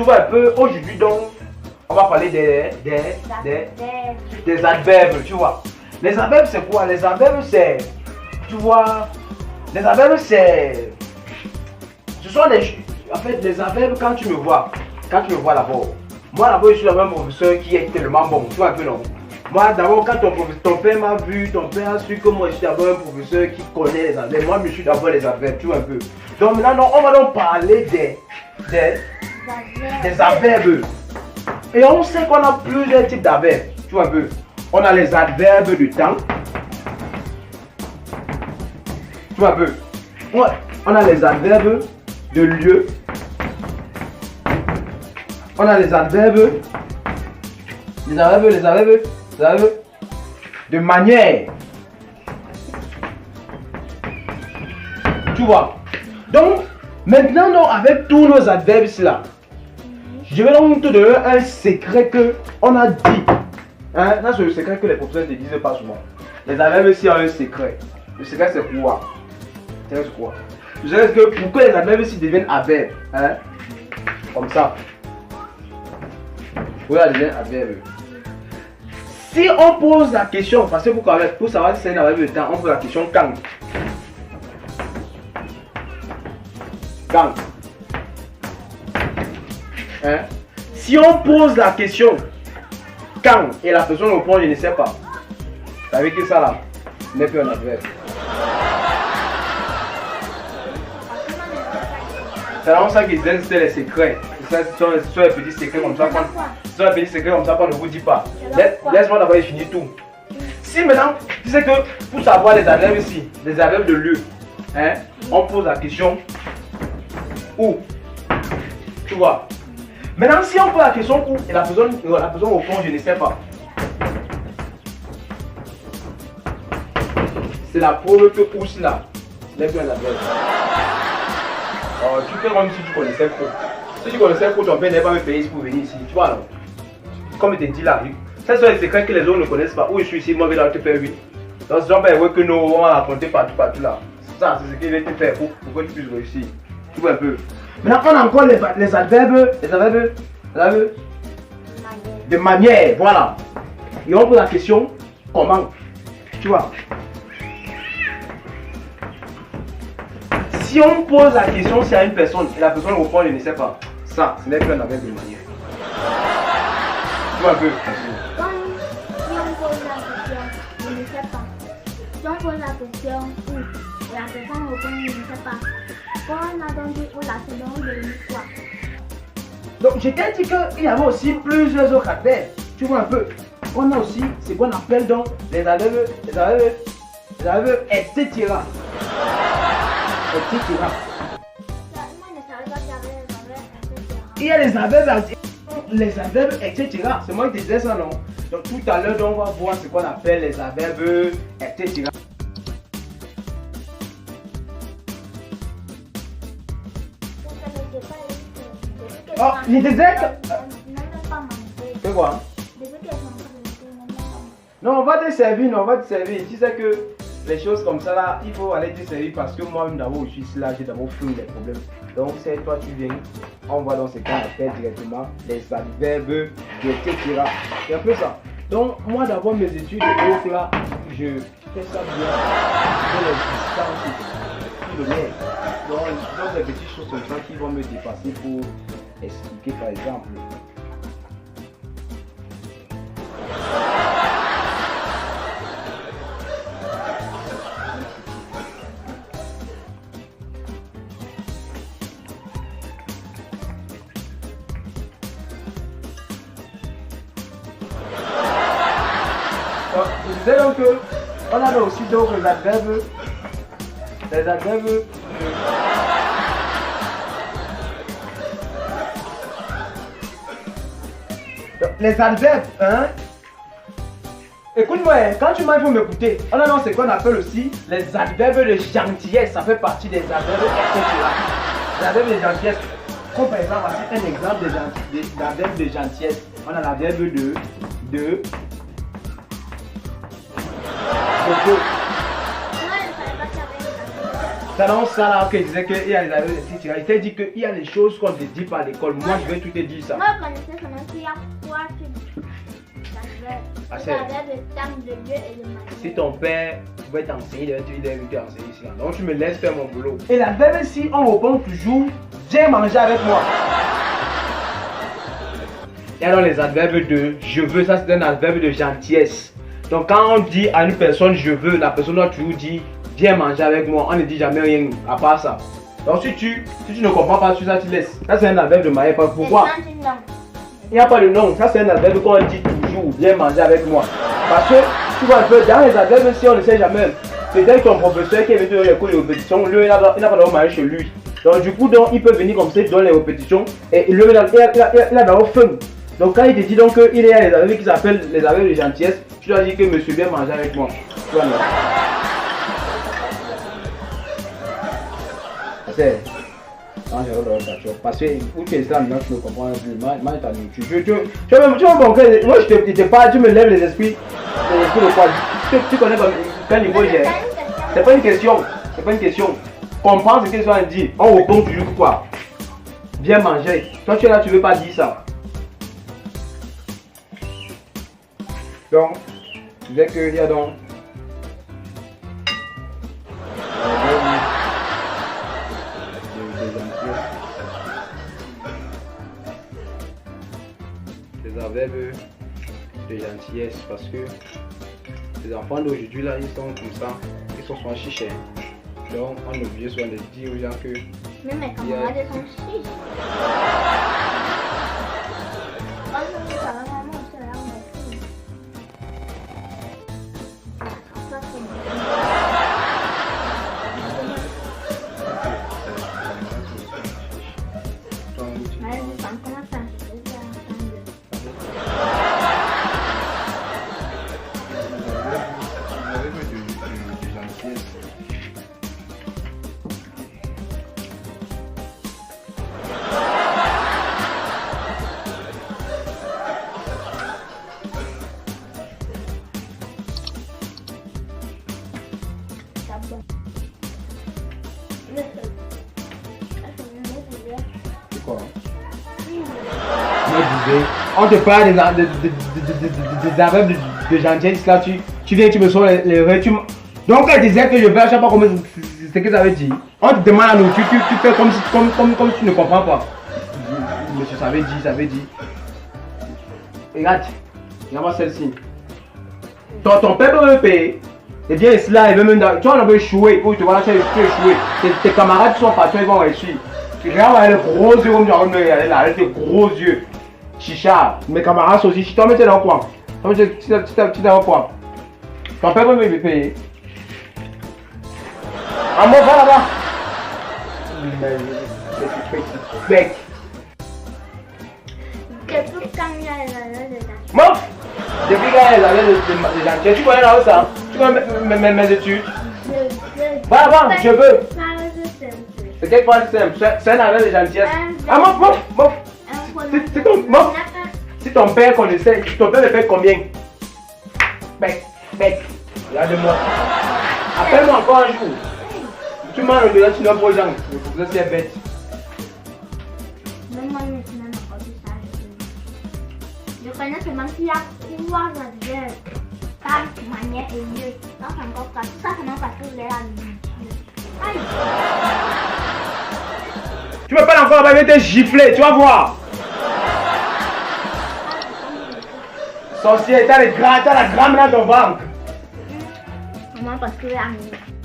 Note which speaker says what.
Speaker 1: tu vois un peu, aujourd'hui donc, on va parler des adverbes, tu vois. Les adverbes c'est quoi? Les adverbes c'est, tu vois, les adverbes c'est, ce sont en fait les adverbes quand tu me vois d'abord. Moi d'abord je suis un professeur qui est tellement bon, tu vois un peu non? Moi d'abord quand ton père m'a vu, ton père a su que moi je suis d'abord un professeur qui connaît les adverbes. Moi je suis d'abord les adverbes, tu vois un peu. Donc maintenant on va donc parler des adverbes. Et on sait qu'on a plusieurs types d'adverbes, tu vois un peu. On a les adverbes de temps. Tu vois un peu. On a les adverbes de lieu. On a les adverbes de manière. Tu vois. Donc, maintenant, donc, avec tous nos adverbes ici là, je vais donc te donner un secret que on a dit. Hein? Ça, c'est le secret que les professeurs ne disent pas souvent. Les adverbes ici ont un secret. Le secret, c'est quoi? C'est quoi? Je sais que pour que les adverbes ici deviennent adverbes, hein? Comme ça. Voilà, deviennent adverbes. Si on pose la question, parce que pour savoir si c'est un adverbe de temps, on pose la question quand. Quand. Hein? Si on pose la question quand et la personne répond je ne sais pas, ça veut dire que ça là n'est plus un adverbe. C'est vraiment ça qu'ils disent, c'est les secrets. Ce sont les petits secrets comme ça. Ce sont les petits secrets comme ça qu'on ne vous dit pas. Laisse-moi d'abord finir tout. Si maintenant, tu sais que pour savoir les adverbes ici, les adverbes de lieu, hein, on pose la question où. Tu vois. Maintenant, si on pose la question où et la personne répond je ne sais pas, c'est la preuve que où cela n'est plus un adverbe. Tu fais comme si tu connaissais trop. Si tu connaissais trop, ton père n'est pas me payer pour venir ici. Tu vois non? Comme je te dis là, ça sont les secrets que les autres ne connaissent pas. Où je suis ici, moi je vais te faire oui. Donc, si on va que nous, on va raconter partout là. Ça, c'est ce qu'il va te faire pour que tu puisses réussir. Tu vois un peu. Maintenant, on a encore les adverbes de manière, voilà. Et on pose la question, comment? Tu vois. Si on pose la question c'est à une personne et la personne répond je ne sais pas, ça, ce n'est plus un adverbe de manière. Tu vois un peu.
Speaker 2: Si on pose la question, je ne sais pas. Si on pose la question où et la personne répond je ne sais pas. Quand on a donc dit où la seconde de l'histoire.
Speaker 1: Donc je t'ai dit qu'il y avait aussi plusieurs autres adverbes. Tu vois un peu. On a aussi ce qu'on appelle donc les adverbes, etc. Etc. Il y a les adverbes, etc. C'est moi qui te disais ça, non? Donc tout à l'heure, on va voir ce qu'on appelle les adverbes, etc. Oh, je disais que... C'est quoi? Non, on va te servir, Tu sais que les choses comme ça là, il faut aller te servir parce que moi-même d'abord je suis ici là, j'ai d'abord fini les problèmes. Donc c'est toi tu viens, on va dans ce cas appelle directement les adverbes, etc. C'est un peu ça. Donc moi d'abord mes études de là, je fais ça bien, je les distances, tout le monde. Donc des petites choses comme ça qui vont me dépasser pour expliquer par exemple. Je disais donc qu'on avait aussi d'autres adverbes, les adverbes les adverbes, hein. Écoute-moi, quand tu m'as il faut m'écouter. On a ce qu'on appelle aussi les adverbes de gentillesse, ça fait partie des adverbes, etc. Les adverbes de gentillesse, comme par exemple, voici un exemple d'adverbe de gentillesse. On a l'adverbe de C'est dans ça là que je disais qu'il y a les adverbes, etc. Il t'a dit qu'il y a des choses qu'on ne te dit pas à l'école. Moi, je vais tout te dire ça.
Speaker 2: Moi, je connaissais seulement qu'il y a 3 types d'adverbes.
Speaker 1: Ah,
Speaker 2: Les
Speaker 1: c'est-
Speaker 2: adverbes de temps, de lieu et de manière.
Speaker 1: Si ton père pouvait t'enseigner, il devait t'enseigner ici. Donc tu me laisses faire mon boulot. Et l'adverbe ici, on répond toujours viens manger avec moi. Et alors les adverbes de je veux, ça c'est un adverbe de gentillesse. Donc quand on dit à une personne je veux, la personne doit toujours dire viens manger avec moi. On ne dit jamais rien à part ça. Donc si tu ne comprends pas sur ça, tu laisses. Ça c'est un adverbe de manière. Pourquoi? Il n'y a pas de nom. Ça c'est un adverbe qu'on dit toujours viens manger avec moi. Parce que tu vois un peu dans les adverbes si on ne sait jamais. Peut-être ton professeur qui est venu donner les cours de répétition, lui il n'a pas d'avoir marié chez lui. Donc du coup il peut venir comme ça, il donne les répétitions et lui il a d'avoir faim. Donc quand il te dit donc qu'il y a les adverbes qui s'appellent les adverbes de gentillesse, tu dois dire que monsieur vient manger avec moi. Tu vois, non? C'est... Parce que où tu es là maintenant, tu ne comprends plus. Moi, tu vois mon cœur, moi je te parle, tu me lèves les esprits de quoi? Tu connais quel niveau j'ai? C'est pas une question, c'est pas une question. Comprends ce que ça dit. On répond toujours quoi? Viens manger. Toi tu es là, tu veux pas dire ça. Donc, je disais qu'il y a donc des adverbes de gentillesse parce que les enfants d'aujourd'hui là ils sont comme ça, ils sont souvent chichés. Donc on oublie souvent de dire aux gens que
Speaker 2: Mais mes camarades sont chiches.
Speaker 1: c'est quoi? On te parle des adverbes de gentillesse là, tu viens, tu me sors les rêves, donc elle disait que je vais à chaque fois comme c'est ce que ça veut dire. On te demande la nourriture, tu fais comme si tu ne comprends pas. Monsieur, ça veut dire. Regarde celle-ci. Ton père peut me payer. Et bien cela, il veut même. Tu vas en échouer. Ou tu vas lâcher échouer. Tes camarades qui sont partis, ils vont réussir. Regarde les gros yeux comme tu vas me regarder là, avec tes gros yeux. Chicha, mes camarades aussi. Si toi, tu es dans quoi? Tu es dans quoi? Ton père peut me payer. Ah, moi, va là-bas. Bec.
Speaker 2: Depuis quand il y a les adverbes de gentillesse?
Speaker 1: Moi, depuis qu'il y a les adverbes de gentillesse, tu connais là-haut ça? Tu connais mes études? Va, je veux. C'est quelque chose de simple. C'est un adverbe de gentillesse. Ah, moi. Si ton père connaissait, ton père le fait combien? Bec. Regarde-moi. Appelle-moi encore un jour. Tu m'as le tu n'as pas aux gens. Vous êtes bête.
Speaker 2: Même moi, maintenant, encore plus ça. Je connais seulement qu'il y a 3 adverbes. Temps, manière et lieu. Non, c'est encore pas. Tout ça, seulement parce que vous êtes à l'université. Aïe!
Speaker 1: Tu me parles encore, va te gifler, tu vas voir. Sorcier, t'as la gramme dans ton ventre.
Speaker 2: Maman, parce que vous êtes à l'université.